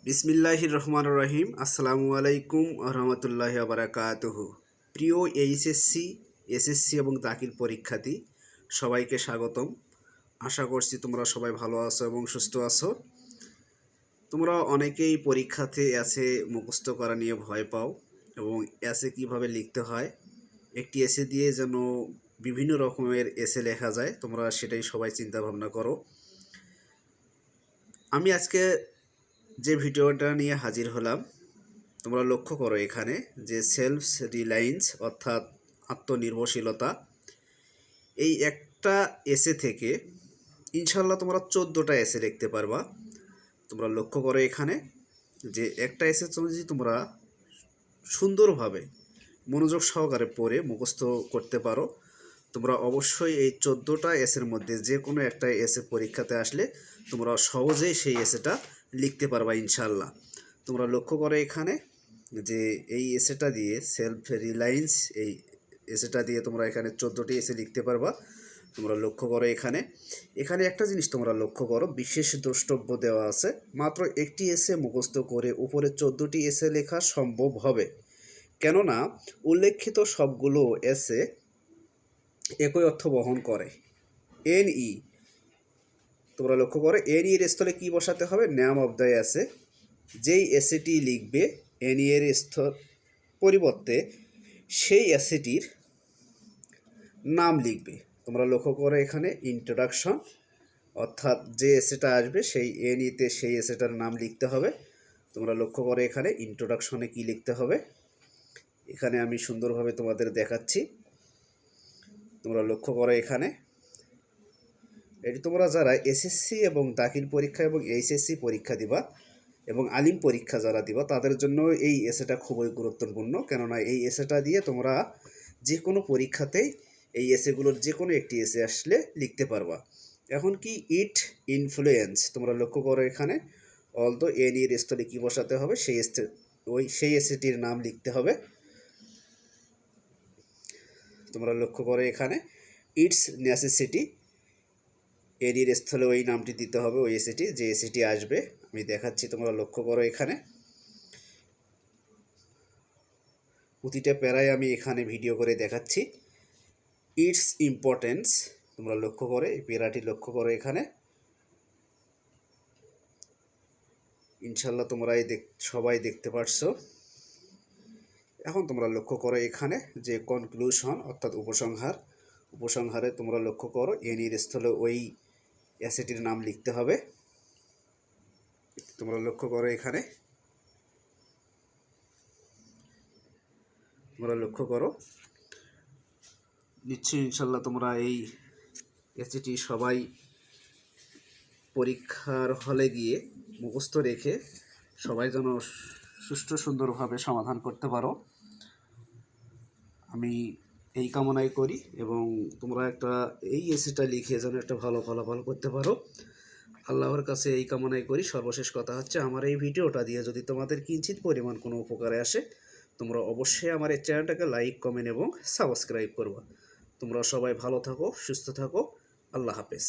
বিসমিল্লাহির রহমানির রহিম। আসসালামু আলাইকুম ওয়া রাহমাতুল্লাহি ওয়া বারাকাতুহু। প্রিয় এইচএসসি, এসএসসি এবং দাখিল পরীক্ষার্থী সবাইকে স্বাগতম। আশা করছি তোমরা সবাই ভালো আছো এবং সুস্থ আছো। তোমরা অনেকেই পরীক্ষাতে এসে মুখস্থ করা নিয়ে ভয় পাও এবং এসে কিভাবে লিখতে হয়, একটি এসে দিয়ে যেন বিভিন্ন রকমের এসে লেখা যায়, তোমরা সেটাই সবাই চিন্তা ভাবনা করো। আমি আজকে যে ভিডিওটা নিয়ে হাজির হলাম, তোমরা লক্ষ্য করো এখানে যে সেলফ রিলায়েন্স অর্থাৎ আত্মনির্ভরশীলতা, এই একটা এসে থেকে ইনশাল্লাহ তোমরা 14টা এসে লিখতে পারবা। তোমরা লক্ষ্য করো এখানে যে একটা এসে যদি তোমরা সুন্দরভাবে মনোযোগ সহকারে পড়ে মুখস্থ করতে পারো, তোমরা অবশ্যই এই 14টা এসের মধ্যে যে কোনো একটা এসে পরীক্ষাতে আসলে তোমরা সহজেই সেই এসেটা লিখতে পারবা ইনশাল্লাহ। তোমরা লক্ষ্য করো এখানে যে এই এসেটা দিয়ে সেলফ রিলায়েন্স, এই এসেটা দিয়ে তোমরা এখানে 14টি এসে লিখতে পারবা। তোমরা লক্ষ্য করো এখানে একটা জিনিস তোমরা লক্ষ্য করো, বিশেষ দ্রষ্টব্য দেওয়া আছে। মাত্র একটি এসে মুখস্থ করে উপরে 14টি এসে লেখা সম্ভব হবে, কেননা উল্লেখিত সবগুলো এসে একই অর্থ বহন করে। এনই, তোমরা লক্ষ্য করো এনই এর স্থলে কি বসাতে হবে? Name of the essay. যেই এসেটি লিখবে এনই এর পরিবর্তে সেই এসেটির নাম লিখবে। তোমরা লক্ষ্য করো এখানে ইন্ট্রোডাকশন, অর্থাৎ যে এসেটা আসবে সেই এনইতে সেই এসেটার নাম লিখতে হবে। তোমরা লক্ষ্য করো এখানে ইন্ট্রোডাকশনে কি লিখতে হবে, এখানে আমি সুন্দরভাবে তোমাদের দেখাচ্ছি। তোমরা লক্ষ্য করো এখানে এটি তোমরা যারা এসএসসি এবং দাখিল পরীক্ষা এবং এইচএসসি পরীক্ষা দিবা এবং আলিম পরীক্ষা যারা দিবা তাদের জন্য এই এসেটা খুবই গুরুত্বপূর্ণ, কেননা এই এসেটা দিয়ে তোমরা যে কোনো পরীক্ষাতেই এই এসেগুলোর যে কোনো একটি এসে আসলে লিখতে পারবা। এখন কি ইট ইনফ্লুয়েন্স, তোমরা লক্ষ্য করো এখানে অলদো এন এর স্থলে কী বসাতে হবে? সেই এসেটির নাম লিখতে হবে। তোমরা লক্ষ্য করো এখানে ইটস নেসেসিটি, এর স্থলে ওই নামটি দিতে হবে, ওই এসিটি যে এসিটি আসবে আমি দেখাচ্ছি। তোমরা লক্ষ্য করো এখানে প্রতিটা প্যারায় আমি এখানে ভিডিও করে দেখাচ্ছি। ইটস ইম্পর্টেন্স, তোমরা লক্ষ্য করে এই প্যারাটি লক্ষ্য করো এখানে। ইনশাল্লাহ তোমরা সবাই দেখতে পারছো। এখন তোমরা লক্ষ্য করো এখানে যে কনক্লুশন অর্থাৎ উপসংহারে তোমরা লক্ষ্য করো এন এর স্থলে ওই অ্যাসেটির নাম লিখতে হবে। তোমরা লক্ষ্য করো এখানে, তোমরা লক্ষ্য করো নিশ্চয়ই ইনশাল্লাহ তোমরা এই অ্যাসেটি সবাই পরীক্ষার হলে গিয়ে মুখস্থ রেখে সবাই যেন সুষ্ঠু সুন্দরভাবে সমাধান করতে পারো, আমি এই কামনাই করি। এবং তোমরা এই এসেটা লিখে যেন একটা ভালো ফলাফল করতে পারো, আল্লাহর কাছে এই কামনাই করি। সর্বশেষ কথা হচ্ছে, আমার এই ভিডিওটা দিয়ে যদি তোমাদের কিঞ্চিত পরিমাণ কোনো উপকারে আসে, তোমরা অবশ্যই আমার এই চ্যানেলটাকে লাইক, কমেন্ট এবং সাবস্ক্রাইব করবা। তোমরা সবাই ভালো থাকো, সুস্থ থাকো। আল্লাহ হাফেজ।